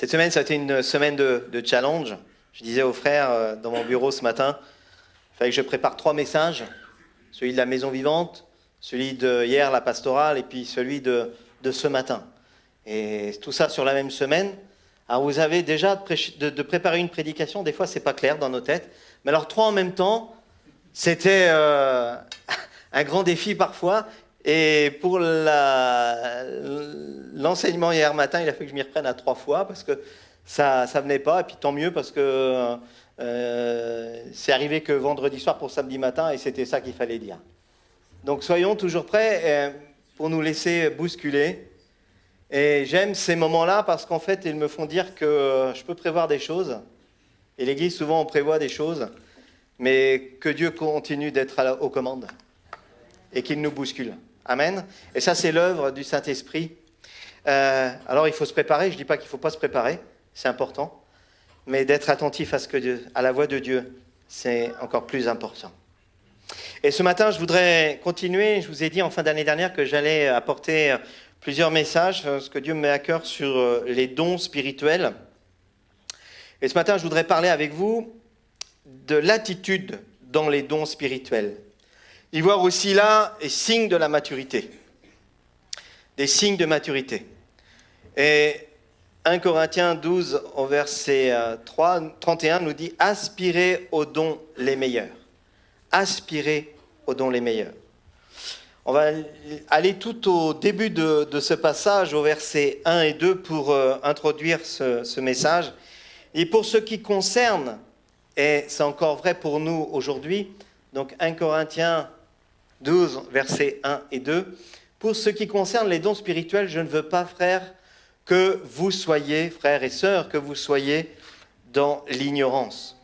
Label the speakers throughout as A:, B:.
A: Cette semaine, ça a été une semaine de challenge. Je disais aux frères dans mon bureau ce matin, il fallait que je prépare 3 messages. Celui de la maison vivante, celui de hier, la pastorale, et puis celui de ce matin. Et tout ça sur la même semaine. Alors vous avez déjà de préparer une prédication, des fois c'est pas clair dans nos têtes. Mais alors 3 en même temps, c'était un grand défi parfois. Et pour l'enseignement hier matin, il a fallu que je m'y reprenne à 3 fois parce que ça venait pas. Et puis tant mieux parce que c'est arrivé que vendredi soir pour samedi matin et c'était ça qu'il fallait dire. Donc soyons toujours prêts pour nous laisser bousculer. Et j'aime ces moments-là parce qu'en fait, ils me font dire que je peux prévoir des choses. Et l'Église, souvent, on prévoit des choses, mais que Dieu continue d'être aux commandes et qu'il nous bouscule. Amen. Et ça, c'est l'œuvre du Saint-Esprit. Alors, il faut se préparer. Je ne dis pas qu'il ne faut pas se préparer, c'est important. Mais d'être attentif à la voix de Dieu, c'est encore plus important. Et ce matin, je voudrais continuer. Je vous ai dit en fin d'année dernière que j'allais apporter plusieurs messages, ce que Dieu me met à cœur sur les dons spirituels. Et ce matin, je voudrais parler avec vous de l'attitude dans les dons spirituels. Y voir aussi là les signes de la maturité. Des signes de maturité. Et 1 Corinthiens 12, au verset 31, nous dit « Aspirez aux dons les meilleurs. » Aspirez aux dons les meilleurs. On va aller tout au début de ce passage, au verset 1 et 2, pour introduire ce message. Et pour ce qui concerne, et c'est encore vrai pour nous aujourd'hui, donc 1 Corinthiens 12, versets 1 et 2, pour ce qui concerne les dons spirituels, je ne veux pas, frères, que vous soyez, frères et sœurs, que vous soyez dans l'ignorance.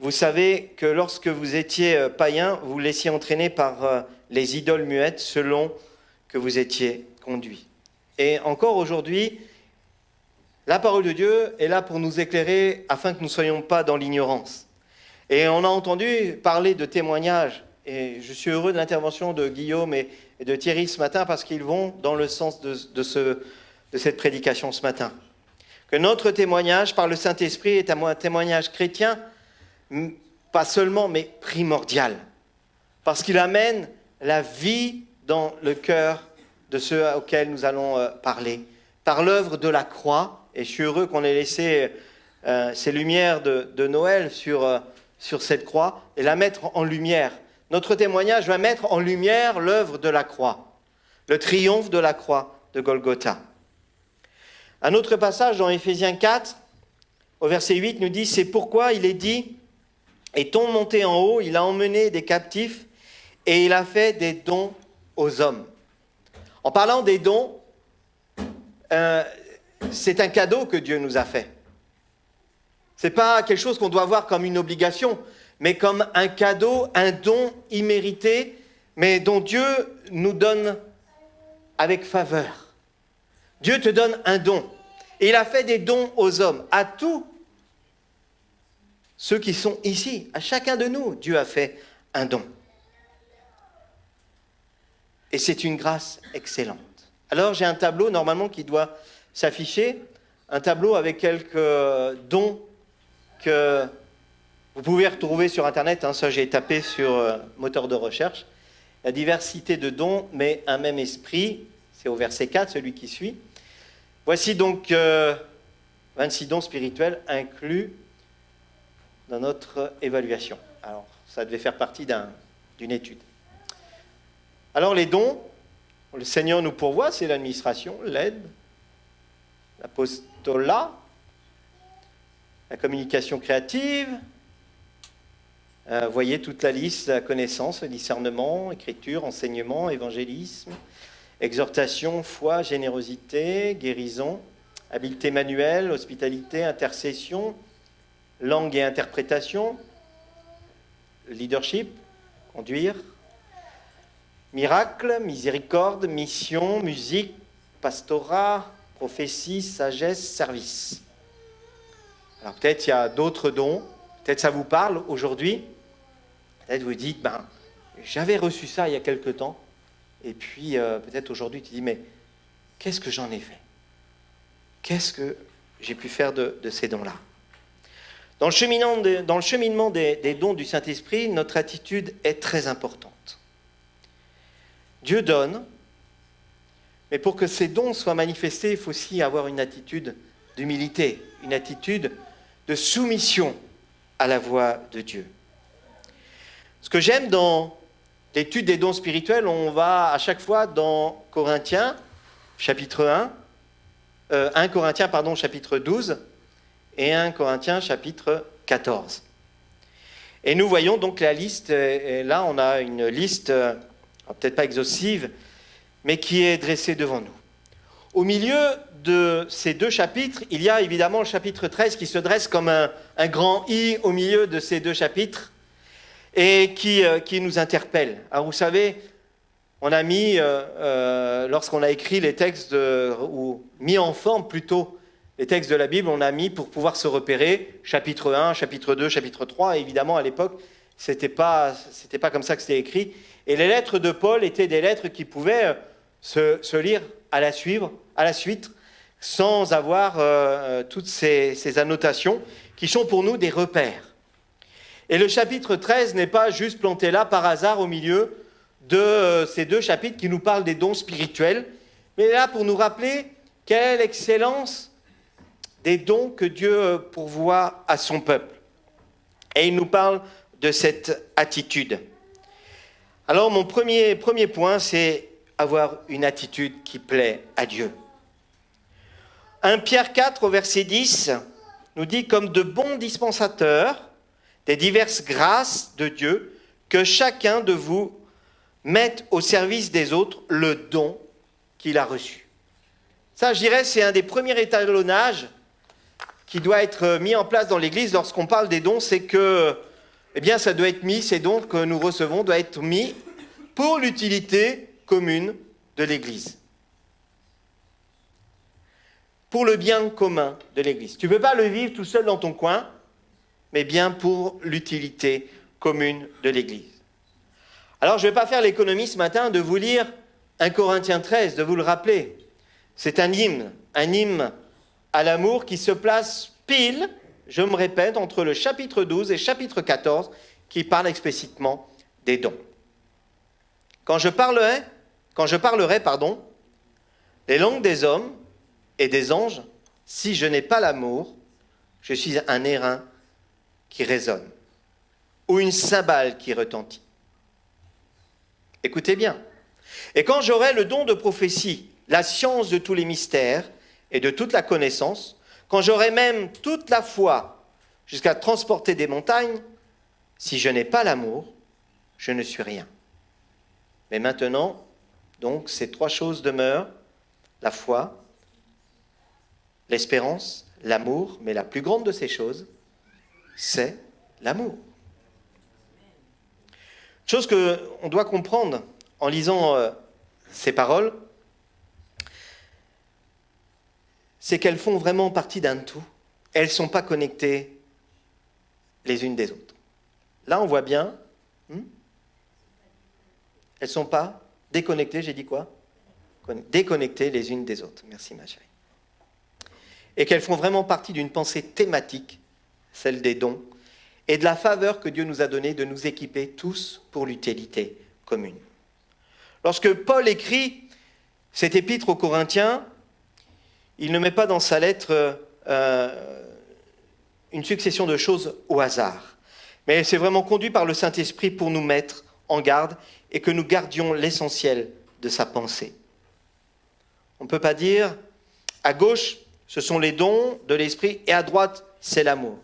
A: Vous savez que lorsque vous étiez païens, vous laissiez entraîner par les idoles muettes selon que vous étiez conduits. Et encore aujourd'hui, la parole de Dieu est là pour nous éclairer afin que nous ne soyons pas dans l'ignorance. Et on a entendu parler de témoignages, et je suis heureux de l'intervention de Guillaume et de Thierry ce matin parce qu'ils vont dans le sens de cette prédication ce matin. Que notre témoignage par le Saint-Esprit est un témoignage chrétien, pas seulement, mais primordial. Parce qu'il amène la vie dans le cœur de ceux auxquels nous allons parler. Par l'œuvre de la croix, et je suis heureux qu'on ait laissé ces lumières de Noël sur cette croix, et la mettre en lumière. Notre témoignage va mettre en lumière l'œuvre de la croix, le triomphe de la croix de Golgotha. Un autre passage dans Éphésiens 4, au verset 8, nous dit « C'est pourquoi il est dit, étant monté en haut, il a emmené des captifs et il a fait des dons aux hommes. » En parlant des dons, c'est un cadeau que Dieu nous a fait. Ce n'est pas quelque chose qu'on doit voir comme une obligation, mais comme un cadeau, un don immérité, mais dont Dieu nous donne avec faveur. Dieu te donne un don. Et il a fait des dons aux hommes, à tous ceux qui sont ici, à chacun de nous, Dieu a fait un don. Et c'est une grâce excellente. Alors j'ai un tableau normalement qui doit s'afficher, un tableau avec quelques dons que vous pouvez retrouver sur Internet, ça j'ai tapé sur moteur de recherche. La diversité de dons, mais un même esprit, c'est au verset 4, celui qui suit. Voici donc 26 dons spirituels inclus dans notre évaluation. Alors, ça devait faire partie d'une étude. Alors, les dons, le Seigneur nous pourvoit, c'est l'administration, l'aide, l'apostolat, la communication créative. Voyez toute la liste, la connaissance, le discernement, écriture, enseignement, évangélisme, exhortation, foi, générosité, guérison, habileté manuelle, hospitalité, intercession, langue et interprétation, leadership, conduire, miracle, miséricorde, mission, musique, pastorat, prophétie, sagesse, service. Alors peut-être il y a d'autres dons, peut-être ça vous parle aujourd'hui, peut-être vous dites, j'avais reçu ça il y a quelque temps, et puis peut-être aujourd'hui tu dis, mais qu'est-ce que j'en ai fait ? qu'est-ce que j'ai pu faire de ces dons-là? Dans le cheminement des dons du Saint-Esprit, notre attitude est très importante. Dieu donne, mais pour que ces dons soient manifestés, il faut aussi avoir une attitude d'humilité, une attitude de soumission à la voix de Dieu. Ce que j'aime dans l'étude des dons spirituels, on va à chaque fois dans Corinthiens, chapitre 1 Corinthiens, chapitre 12, et 1 Corinthiens, chapitre 14. Et nous voyons donc la liste, et là on a une liste, peut-être pas exhaustive, mais qui est dressée devant nous. Au milieu de ces deux chapitres, il y a évidemment le chapitre 13 qui se dresse comme un grand I au milieu de ces deux chapitres et qui nous interpelle. Alors vous savez, on a mis, lorsqu'on a écrit les textes, ou mis en forme plutôt les textes de la Bible, on a mis pour pouvoir se repérer, chapitre 1, chapitre 2, chapitre 3, et évidemment à l'époque, c'était pas comme ça que c'était écrit. Et les lettres de Paul étaient des lettres qui pouvaient se lire à la suite, sans avoir toutes ces annotations qui sont pour nous des repères. Et le chapitre 13 n'est pas juste planté là par hasard au milieu de ces deux chapitres qui nous parlent des dons spirituels, mais là pour nous rappeler quelle l'excellence des dons que Dieu pourvoit à son peuple. Et il nous parle de cette attitude. Alors mon premier point, c'est avoir une attitude qui plaît à Dieu. 1 Pierre 4 au verset 10 nous dit « Comme de bons dispensateurs des diverses grâces de Dieu, que chacun de vous mette au service des autres le don qu'il a reçu. » Ça, je dirais, c'est un des premiers étalonnages qui doit être mis en place dans l'Église lorsqu'on parle des dons, c'est que, ça doit être mis, ces dons que nous recevons doivent être mis pour l'utilité commune de l'Église. Pour le bien commun de l'Église. Tu ne peux pas le vivre tout seul dans ton coin, mais bien pour l'utilité commune de l'Église. Alors, je ne vais pas faire l'économie ce matin de vous lire 1 Corinthiens 13, de vous le rappeler. C'est un hymne à l'amour qui se place pile, je me répète, entre le chapitre 12 et chapitre 14, qui parle explicitement des dons. Quand je parlerai, les langues des hommes et des anges, si je n'ai pas l'amour, je suis un airain qui résonne, ou une cymbale qui retentit. Écoutez bien. Et quand j'aurai le don de prophétie, la science de tous les mystères et de toute la connaissance, quand j'aurai même toute la foi jusqu'à transporter des montagnes, si je n'ai pas l'amour, je ne suis rien. Mais maintenant, donc, ces trois choses demeurent, la foi, l'espérance, l'amour, mais la plus grande de ces choses, c'est l'amour. Chose qu'on doit comprendre en lisant ces paroles, c'est qu'elles font vraiment partie d'un tout. Elles ne sont pas connectées les unes des autres. Là, on voit bien, elles ne sont pas déconnectées, j'ai dit quoi? Déconnectées les unes des autres. Merci ma chérie. Et qu'elles font vraiment partie d'une pensée thématique, celle des dons, et de la faveur que Dieu nous a donnée de nous équiper tous pour l'utilité commune. Lorsque Paul écrit cet épître aux Corinthiens, il ne met pas dans sa lettre une succession de choses au hasard, mais c'est vraiment conduit par le Saint-Esprit pour nous mettre en garde et que nous gardions l'essentiel de sa pensée. On ne peut pas dire, à gauche, ce sont les dons de l'Esprit, et à droite, c'est l'amour.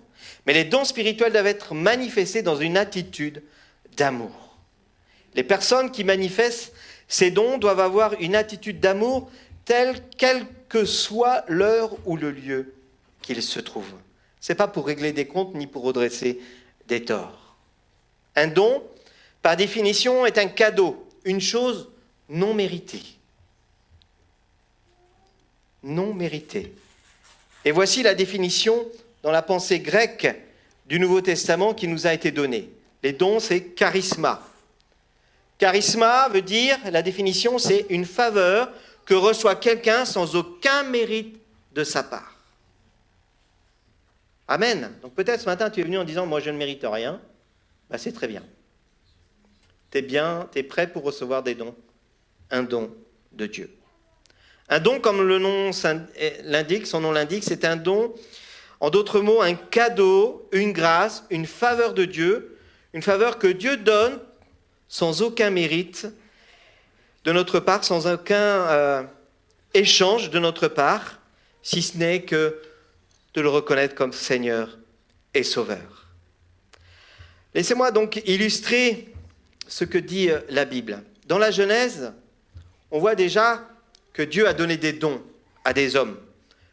A: Mais les dons spirituels doivent être manifestés dans une attitude d'amour. Les personnes qui manifestent ces dons doivent avoir une attitude d'amour telle quelle que soit l'heure ou le lieu qu'ils se trouvent. Ce n'est pas pour régler des comptes ni pour redresser des torts. Un don, par définition, est un cadeau, une chose non méritée. Non méritée. Et voici la définition dans la pensée grecque du Nouveau Testament qui nous a été donnée. Les dons, c'est charisma. Charisma veut dire, la définition, c'est une faveur que reçoit quelqu'un sans aucun mérite de sa part. Amen. Donc peut-être ce matin, tu es venu en disant « Moi, je ne mérite rien ». Ben, c'est très bien. Tu es prêt pour recevoir des dons. Un don de Dieu. Un don, comme le nom l'indique, son nom l'indique, c'est un don, en d'autres mots, un cadeau, une grâce, une faveur de Dieu, une faveur que Dieu donne sans aucun mérite de notre part, sans aucun échange de notre part, si ce n'est que de le reconnaître comme Seigneur et Sauveur. Laissez-moi donc illustrer ce que dit la Bible. Dans la Genèse, on voit déjà que Dieu a donné des dons à des hommes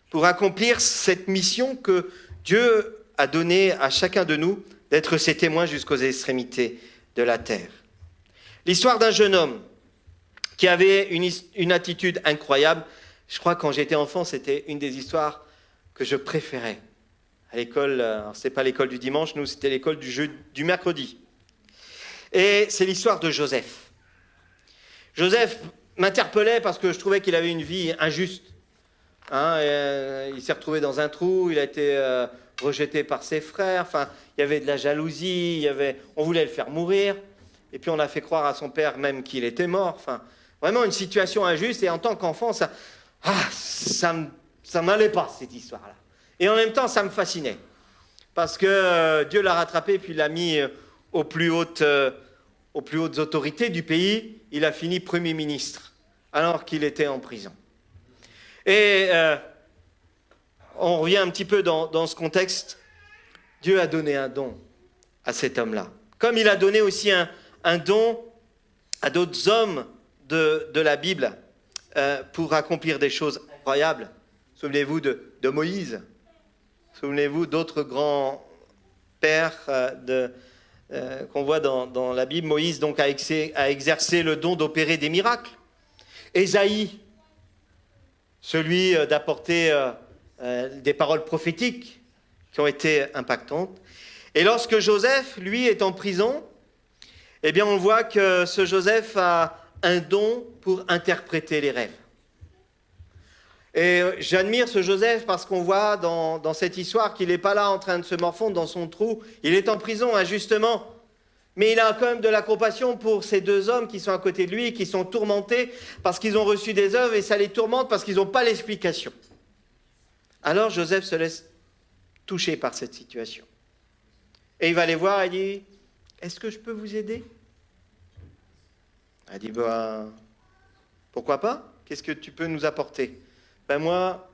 A: pour accomplir cette mission que Dieu a donnée à chacun de nous d'être ses témoins jusqu'aux extrémités de la terre. L'histoire d'un jeune homme qui avait une attitude incroyable. Je crois que quand j'étais enfant, c'était une des histoires que je préférais. À l'école, ce n'est pas l'école du dimanche, nous, c'était l'école du mercredi. Et c'est l'histoire de Joseph. Joseph m'interpellait parce que je trouvais qu'il avait une vie injuste. Il s'est retrouvé dans un trou, il a été rejeté par ses frères, enfin, il y avait de la jalousie, on voulait le faire mourir, et puis on a fait croire à son père même qu'il était mort. Enfin, vraiment une situation injuste, et en tant qu'enfant, ça m'allait pas, cette histoire-là. Et en même temps, ça me fascinait, parce que Dieu l'a rattrapé, puis l'a mis aux plus hautes autorités du pays. Il a fini Premier ministre, alors qu'il était en prison. Et on revient un petit peu dans ce contexte. Dieu a donné un don à cet homme-là. Comme il a donné aussi un don à d'autres hommes de la Bible pour accomplir des choses incroyables. Souvenez-vous de Moïse. Souvenez-vous d'autres grands pères qu'on voit dans la Bible. Moïse donc a exercé le don d'opérer des miracles. Ésaïe, celui d'apporter des paroles prophétiques qui ont été impactantes. Et lorsque Joseph, lui, est en prison, eh bien, on voit que ce Joseph a un don pour interpréter les rêves. Et j'admire ce Joseph parce qu'on voit dans cette histoire qu'il n'est pas là en train de se morfondre dans son trou. Il est en prison, injustement. Mais il a quand même de la compassion pour ces deux hommes qui sont à côté de lui, qui sont tourmentés parce qu'ils ont reçu des œuvres et ça les tourmente parce qu'ils n'ont pas l'explication. Alors Joseph se laisse toucher par cette situation. Et il va les voir et dit « Est-ce que je peux vous aider ?» Elle dit « Pourquoi pas? Qu'est-ce que tu peux nous apporter ?» Moi,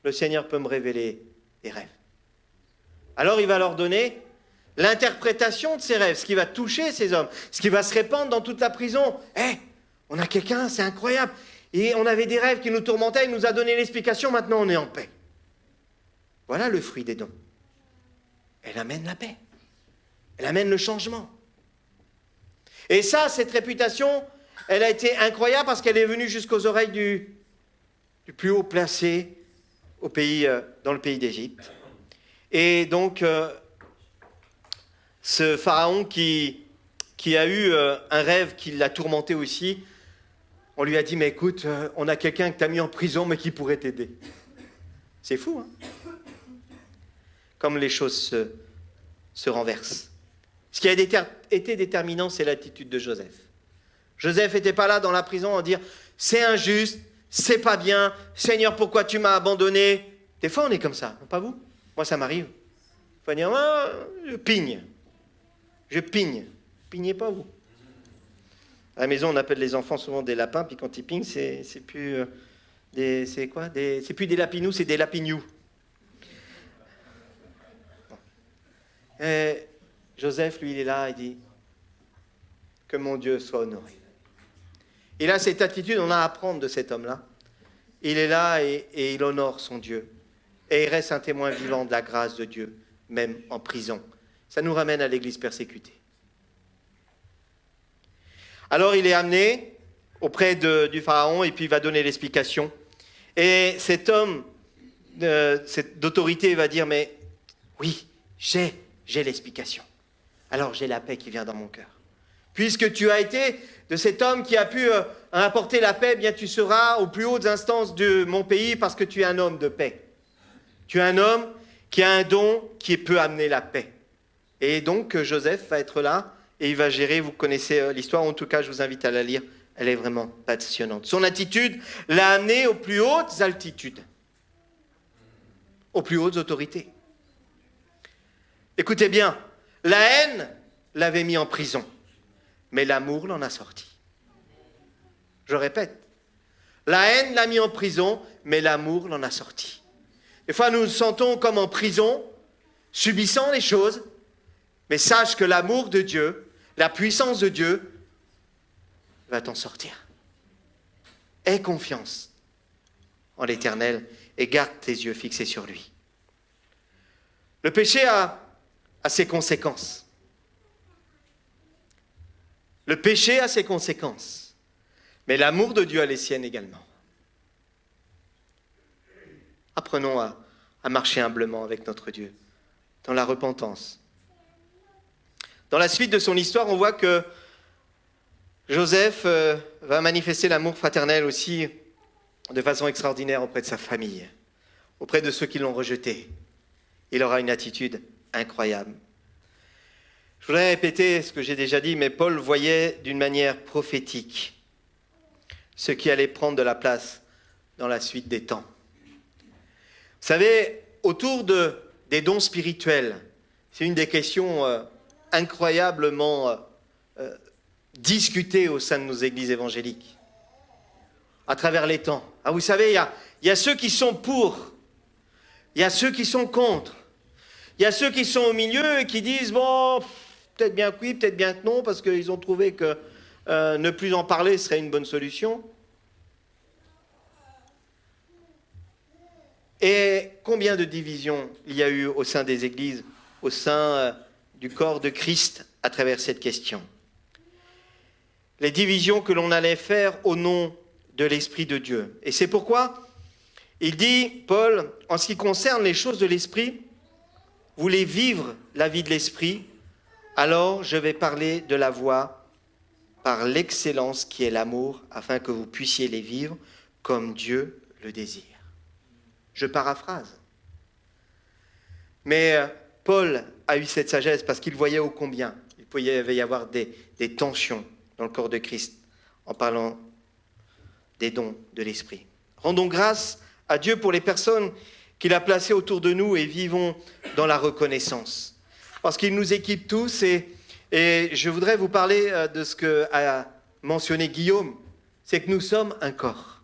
A: le Seigneur peut me révéler des rêves. Alors il va leur donner l'interprétation de ces rêves, ce qui va toucher ces hommes, ce qui va se répandre dans toute la prison. On a quelqu'un, c'est incroyable. Et on avait des rêves qui nous tourmentaient, il nous a donné l'explication, maintenant on est en paix. Voilà le fruit des dons. Elle amène la paix. Elle amène le changement. Et ça, cette réputation, elle a été incroyable parce qu'elle est venue jusqu'aux oreilles du plus haut placé dans le pays d'Égypte. Et donc, ce pharaon qui a eu un rêve qui l'a tourmenté aussi, on lui a dit « Mais écoute, on a quelqu'un que tu as mis en prison, mais qui pourrait t'aider. » C'est fou, hein? Comme les choses se renversent. Ce qui a été déterminant, c'est l'attitude de Joseph. Joseph n'était pas là dans la prison à dire « C'est injuste, c'est pas bien, Seigneur, pourquoi tu m'as abandonné ?» Des fois, on est comme ça, pas vous? Moi, ça m'arrive. Il faut dire « Je pigne. Je pigne. » Pignez pas, vous. À la maison, on appelle les enfants souvent des lapins, puis quand ils pignent, c'est plus c'est plus des lapinous, c'est des lapignous. Et Joseph, lui, il est là, il dit que mon Dieu soit honoré. Il a cette attitude, on a à apprendre de cet homme-là. Il est là et il honore son Dieu. Et il reste un témoin vivant de la grâce de Dieu, même en prison. Ça nous ramène à l'église persécutée. Alors il est amené auprès du pharaon et puis il va donner l'explication. Et cet homme d'autorité va dire, mais oui, j'ai l'explication. Alors j'ai la paix qui vient dans mon cœur. Puisque tu as été de cet homme qui a pu apporter la paix, bien tu seras aux plus hautes instances de mon pays parce que tu es un homme de paix. Tu es un homme qui a un don qui peut amener la paix. Et donc Joseph va être là et il va gérer, vous connaissez l'histoire, en tout cas je vous invite à la lire, elle est vraiment passionnante. Son attitude l'a amené aux plus hautes altitudes, aux plus hautes autorités. Écoutez bien, la haine l'avait mis en prison, mais l'amour l'en a sorti. Je répète, la haine l'a mis en prison, mais l'amour l'en a sorti. Des fois, nous nous sentons comme en prison, subissant les choses, mais sache que l'amour de Dieu, la puissance de Dieu, va t'en sortir. Aie confiance en l'Éternel et garde tes yeux fixés sur lui. Le péché a ses conséquences. Le péché a ses conséquences, mais l'amour de Dieu a les siennes également. Apprenons à marcher humblement avec notre Dieu, dans la repentance. Dans la suite de son histoire, on voit que Joseph va manifester l'amour fraternel aussi de façon extraordinaire auprès de sa famille, auprès de ceux qui l'ont rejeté. Il aura une attitude incroyable. Je voudrais répéter ce que j'ai déjà dit, mais Paul voyait d'une manière prophétique ce qui allait prendre de la place dans la suite des temps. Vous savez, autour des dons spirituels, c'est une des questions incroyablement discutées au sein de nos églises évangéliques, à travers les temps. Ah, vous savez, il y a ceux qui sont pour, il y a ceux qui sont contre, il y a ceux qui sont au milieu et qui disent, bon, peut-être bien que oui, peut-être bien que non, parce qu'ils ont trouvé que ne plus en parler serait une bonne solution. Et combien de divisions il y a eu au sein des églises, au sein du corps de Christ à travers cette question. Les divisions que l'on allait faire au nom de l'Esprit de Dieu. Et c'est pourquoi il dit, Paul, en ce qui concerne les choses de l'Esprit, vous voulez vivre la vie de l'Esprit, alors je vais parler de la voie par l'excellence qui est l'amour, afin que vous puissiez les vivre comme Dieu le désire. Je paraphrase. Mais Paul a eu cette sagesse parce qu'il voyait ô combien il pouvait y avoir des tensions dans le corps de Christ en parlant des dons de l'Esprit. Rendons grâce à Dieu pour les personnes qu'il a placées autour de nous et vivons dans la reconnaissance. Parce qu'il nous équipe tous et je voudrais vous parler de ce qu'a mentionné Guillaume, c'est que nous sommes un corps.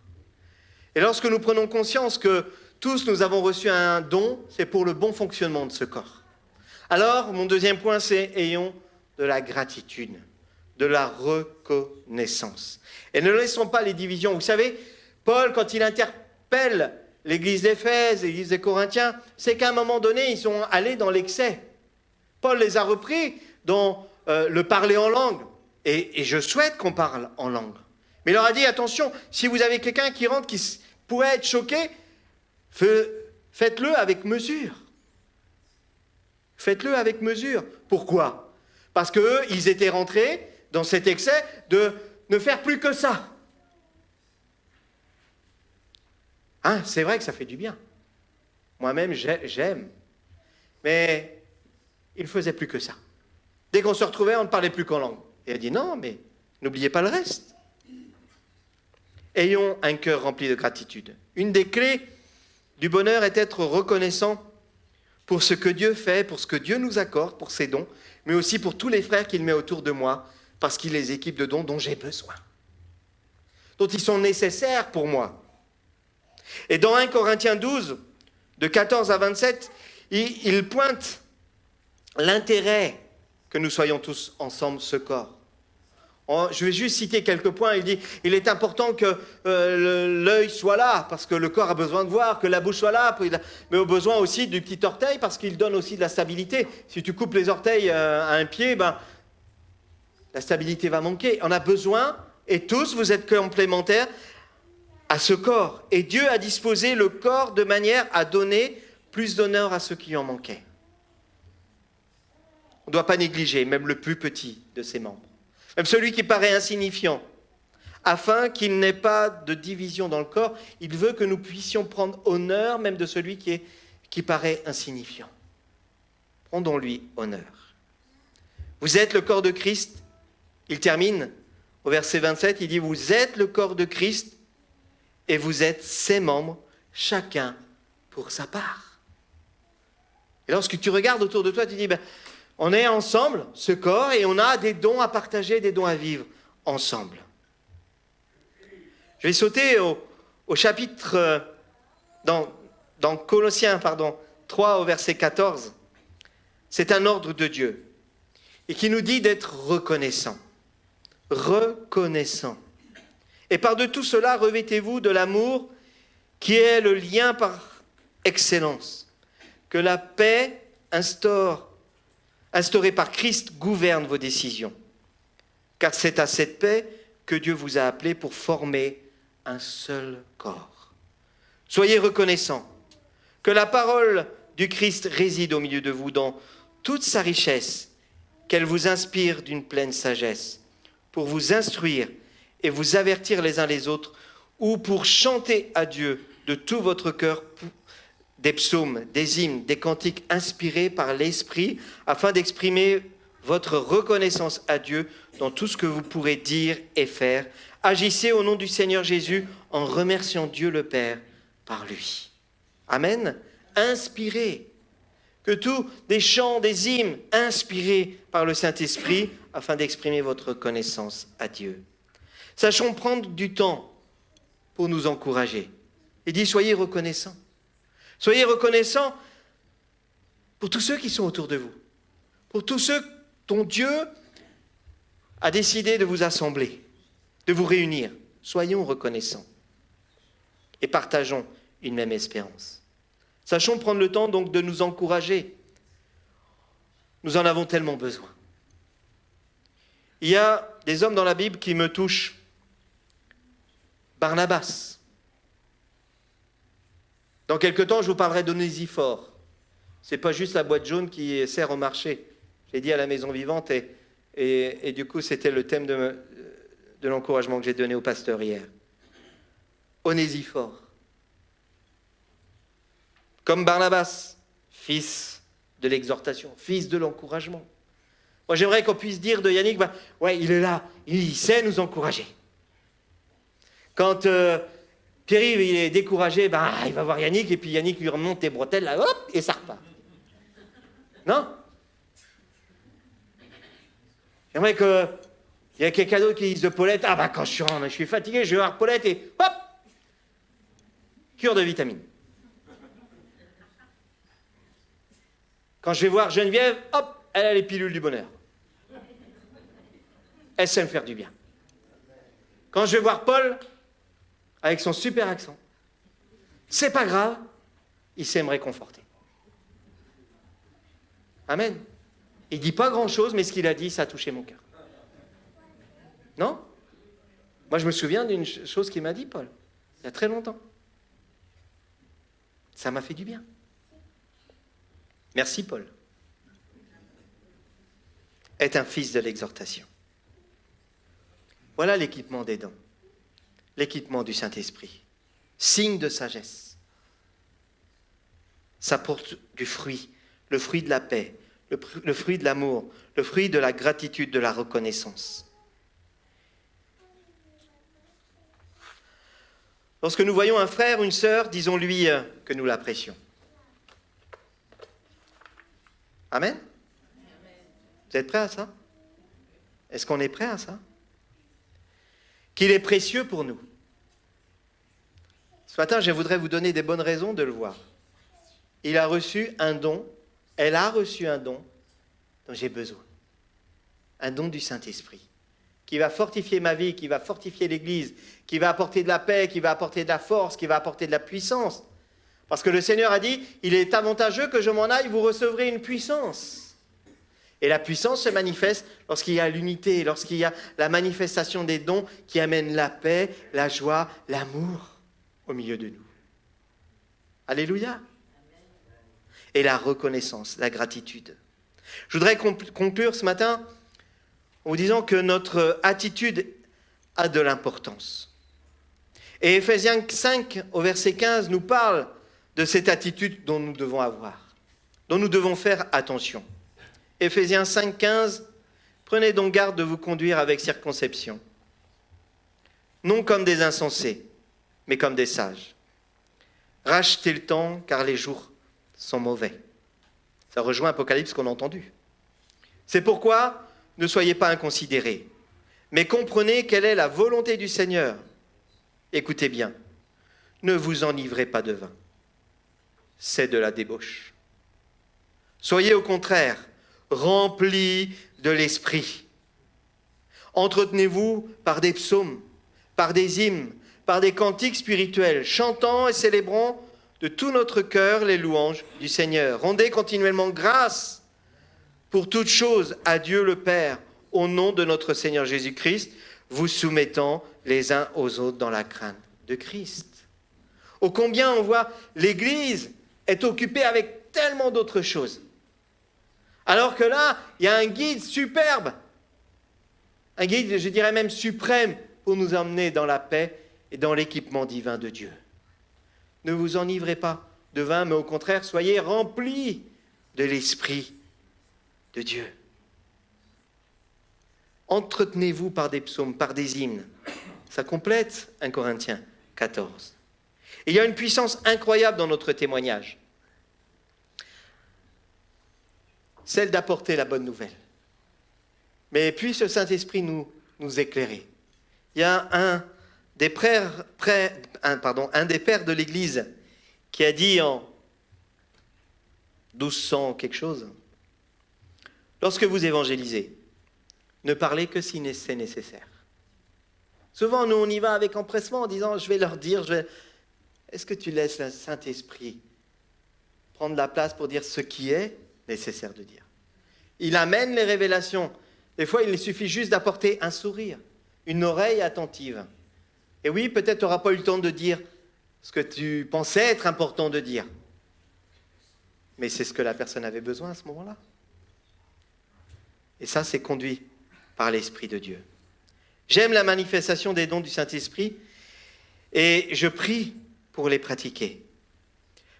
A: Et lorsque nous prenons conscience que tous nous avons reçu un don, c'est pour le bon fonctionnement de ce corps. Alors, mon deuxième point, c'est ayons de la gratitude, de la reconnaissance. Et ne laissons pas les divisions. Vous savez, Paul, quand il interpelle l'église d'Éphèse, l'église des Corinthiens, c'est qu'à un moment donné, ils sont allés dans l'excès. Paul les a repris dans le parler en langue. Et je souhaite qu'on parle en langue. Mais il leur a dit, attention, si vous avez quelqu'un qui rentre, qui pourrait être choqué, faites-le avec mesure. Faites-le avec mesure. Pourquoi ? Parce qu'eux, ils étaient rentrés dans cet excès de ne faire plus que ça. Hein, c'est vrai que ça fait du bien. Moi-même, j'aime. Mais ils ne faisaient plus que ça. Dès qu'on se retrouvait, on ne parlait plus qu'en langue. Et elle dit, non, mais n'oubliez pas le reste. Ayons un cœur rempli de gratitude. Une des clés du bonheur est d'être reconnaissant pour ce que Dieu fait, pour ce que Dieu nous accorde, pour ses dons, mais aussi pour tous les frères qu'il met autour de moi, parce qu'il les équipe de dons dont j'ai besoin, dont ils sont nécessaires pour moi. Et dans 1 Corinthiens 12, de 14 à 27, il pointe l'intérêt que nous soyons tous ensemble ce corps. Je vais juste citer quelques points. Il dit, il est important que l'œil soit là, parce que le corps a besoin de voir, que la bouche soit là, mais au besoin aussi du petit orteil, parce qu'il donne aussi de la stabilité. Si tu coupes les orteils à un pied, la stabilité va manquer. On a besoin, et tous, vous êtes complémentaires à ce corps. Et Dieu a disposé le corps de manière à donner plus d'honneur à ceux qui en manquaient. On ne doit pas négliger, même le plus petit de ses membres. même celui qui paraît insignifiant, afin qu'il n'ait pas de division dans le corps. Il veut que nous puissions prendre honneur même de celui qui paraît insignifiant. Rendons-lui honneur. Vous êtes le corps de Christ. Il termine au verset 27, il dit, vous êtes le corps de Christ et vous êtes ses membres, chacun pour sa part. Et lorsque tu regardes autour de toi, tu dis, on est ensemble, ce corps, et on a des dons à partager, des dons à vivre ensemble. Je vais sauter au chapitre, dans Colossiens 3 au verset 14. C'est un ordre de Dieu et qui nous dit d'être reconnaissant. Reconnaissant. Et par-de tout cela, revêtez-vous de l'amour qui est le lien par excellence. Que la paix instaurée par Christ gouverne vos décisions. Car c'est à cette paix que Dieu vous a appelé pour former un seul corps. Soyez reconnaissants. Que la parole du Christ réside au milieu de vous dans toute sa richesse, qu'elle vous inspire d'une pleine sagesse, pour vous instruire et vous avertir les uns les autres, ou pour chanter à Dieu de tout votre cœur des psaumes, des hymnes, des cantiques inspirés par l'Esprit, afin d'exprimer votre reconnaissance à Dieu dans tout ce que vous pourrez dire et faire. Agissez au nom du Seigneur Jésus en remerciant Dieu le Père par lui. Amen. Inspirez. Que tous des chants, des hymnes inspirés par le Saint-Esprit afin d'exprimer votre reconnaissance à Dieu. Sachons prendre du temps pour nous encourager. Il dit, soyez reconnaissants. Soyez reconnaissants pour tous ceux qui sont autour de vous, pour tous ceux dont Dieu a décidé de vous assembler, de vous réunir. Soyons reconnaissants et partageons une même espérance. Sachons prendre le temps donc de nous encourager. Nous en avons tellement besoin. Il y a des hommes dans la Bible qui me touchent. Barnabas. Dans quelque temps, je vous parlerai d'Onésiphore. Ce n'est pas juste la boîte jaune qui sert au marché. J'ai dit à la Maison Vivante et du coup, c'était le thème de l'encouragement que j'ai donné au pasteur hier. Onésiphore. Comme Barnabas, fils de l'exhortation, fils de l'encouragement. Moi, j'aimerais qu'on puisse dire de Yannick, ouais, il est là, il sait nous encourager. Quand Pierre-Yves il est découragé, il va voir Yannick, et puis Yannick lui remonte les bretelles, là, hop, et ça repart. Non? J'aimerais qu'il y ait quelqu'un d'autre qui dise de Paulette, quand je suis fatigué, je vais voir Paulette, et hop, cure de vitamines. Quand je vais voir Geneviève, hop, elle a les pilules du bonheur. Elle sait me faire du bien. Quand je vais voir Paul, avec son super accent, c'est pas grave, il sait me réconforter. Amen. Il dit pas grand-chose, mais ce qu'il a dit, ça a touché mon cœur. Non? Moi, je me souviens d'une chose qu'il m'a dit, Paul, il y a très longtemps. Ça m'a fait du bien. Merci, Paul. Est un fils de l'exhortation. Voilà l'équipement des dons. L'équipement du Saint-Esprit. Signe de sagesse. Ça porte du fruit. Le fruit de la paix. Le fruit de l'amour. Le fruit de la gratitude, de la reconnaissance. Lorsque nous voyons un frère ou une sœur, disons-lui que nous l'apprécions. Amen. Vous êtes prêts à ça? Est-ce qu'on est prêts à ça? Qu'il est précieux pour nous. Ce matin, je voudrais vous donner des bonnes raisons de le voir. Il a reçu un don, elle a reçu un don dont j'ai besoin. Un don du Saint-Esprit, qui va fortifier ma vie, qui va fortifier l'Église, qui va apporter de la paix, qui va apporter de la force, qui va apporter de la puissance. Parce que le Seigneur a dit, il est avantageux que je m'en aille, vous recevrez une puissance. Et la puissance se manifeste lorsqu'il y a l'unité, lorsqu'il y a la manifestation des dons qui amènent la paix, la joie, l'amour au milieu de nous. Alléluia. Et la reconnaissance, la gratitude. Je voudrais conclure ce matin en vous disant que notre attitude a de l'importance. Et Éphésiens 5, au verset 15, nous parle de cette attitude dont nous devons avoir, dont nous devons faire attention. Éphésiens 5, 15, prenez donc garde de vous conduire avec circonspect, non comme des insensés, mais comme des sages. Rachetez le temps, car les jours sont mauvais. Ça rejoint Apocalypse qu'on a entendu. C'est pourquoi ne soyez pas inconsidérés, mais comprenez quelle est la volonté du Seigneur. Écoutez bien, ne vous enivrez pas de vin, c'est de la débauche. Soyez au contraire remplis de l'esprit. Entretenez-vous par des psaumes, par des hymnes, par des cantiques spirituels, chantant et célébrant de tout notre cœur les louanges du Seigneur. Rendez continuellement grâce pour toutes choses à Dieu le Père, au nom de notre Seigneur Jésus-Christ, vous soumettant les uns aux autres dans la crainte de Christ. Ô combien on voit l'Église est occupée avec tellement d'autres choses. Alors que là, il y a un guide superbe, un guide, je dirais même suprême, pour nous emmener dans la paix et dans l'équipement divin de Dieu. Ne vous enivrez pas de vin, mais au contraire, soyez remplis de l'Esprit de Dieu. Entretenez-vous par des psaumes, par des hymnes. Ça complète 1 Corinthiens 14. Et il y a une puissance incroyable dans notre témoignage. Celle d'apporter la bonne nouvelle. Mais puisse le Saint-Esprit nous éclairer. Il y a un des pères de l'Église qui a dit en 1200 quelque chose, lorsque vous évangélisez, ne parlez que si c'est nécessaire. Souvent, nous, on y va avec empressement en disant, je vais leur dire, est-ce que tu laisses le Saint-Esprit prendre la place pour dire ce qui est nécessaire de dire? Il amène les révélations. Des fois, il suffit juste d'apporter un sourire, une oreille attentive. Et oui, peut-être tu n'auras pas eu le temps de dire ce que tu pensais être important de dire. Mais c'est ce que la personne avait besoin à ce moment-là. Et ça, c'est conduit par l'Esprit de Dieu. J'aime la manifestation des dons du Saint-Esprit et je prie pour les pratiquer.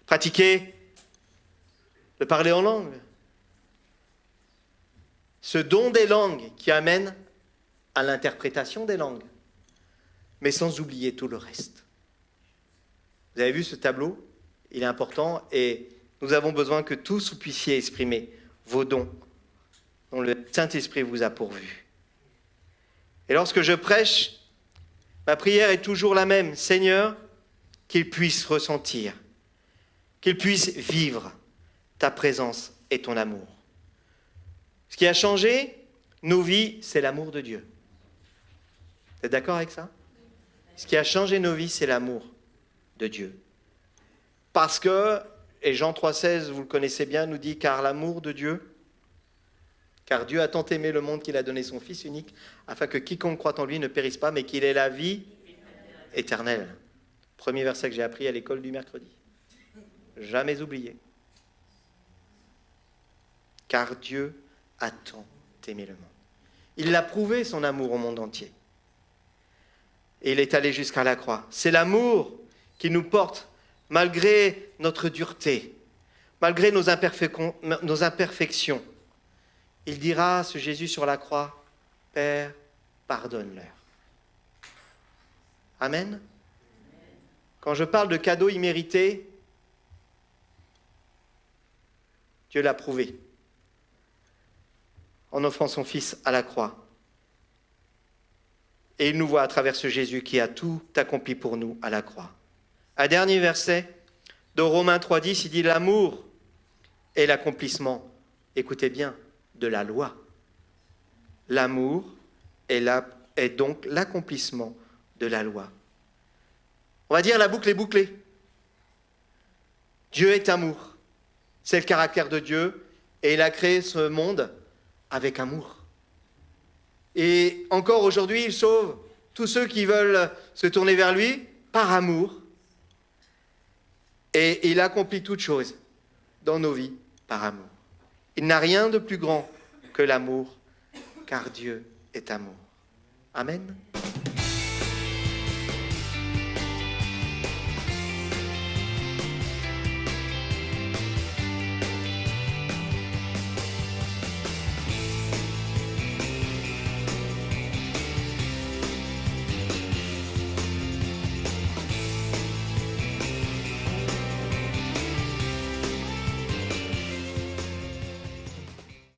A: Pratiquer le parler en langue. Ce don des langues qui amène à l'interprétation des langues, mais sans oublier tout le reste. Vous avez vu ce tableau? Il est important et nous avons besoin que tous vous puissiez exprimer vos dons dont le Saint-Esprit vous a pourvus. Et lorsque je prêche, ma prière est toujours la même. Seigneur, qu'ils puissent ressentir, qu'ils puissent vivre ta présence et ton amour. Ce qui a changé nos vies, c'est l'amour de Dieu. Vous êtes d'accord avec ça? Ce qui a changé nos vies, c'est l'amour de Dieu. Parce que, et Jean 3,16, vous le connaissez bien, nous dit, car l'amour de Dieu, car Dieu a tant aimé le monde qu'il a donné son Fils unique, afin que quiconque croit en lui ne périsse pas, mais qu'il ait la vie éternelle. Premier verset que j'ai appris à l'école du mercredi. Jamais oublié. Car Dieu a tant aimé le monde. Il a prouvé son amour au monde entier. Et il est allé jusqu'à la croix. C'est l'amour qui nous porte malgré notre dureté, malgré nos imperfections. Il dira, ce Jésus sur la croix, Père, pardonne-leur. Amen. Quand je parle de cadeaux immérités, Dieu l'a prouvé en offrant son Fils à la croix. Et il nous voit à travers ce Jésus qui a tout accompli pour nous à la croix. Un dernier verset de Romains 3,10, il dit l'amour est l'accomplissement, écoutez bien, de la loi. L'amour est donc l'accomplissement de la loi. On va dire la boucle est bouclée. Dieu est amour. C'est le caractère de Dieu et il a créé ce monde avec amour. Et encore aujourd'hui, il sauve tous ceux qui veulent se tourner vers lui par amour. Et il accomplit toutes choses dans nos vies par amour. Il n'a rien de plus grand que l'amour, car Dieu est amour. Amen.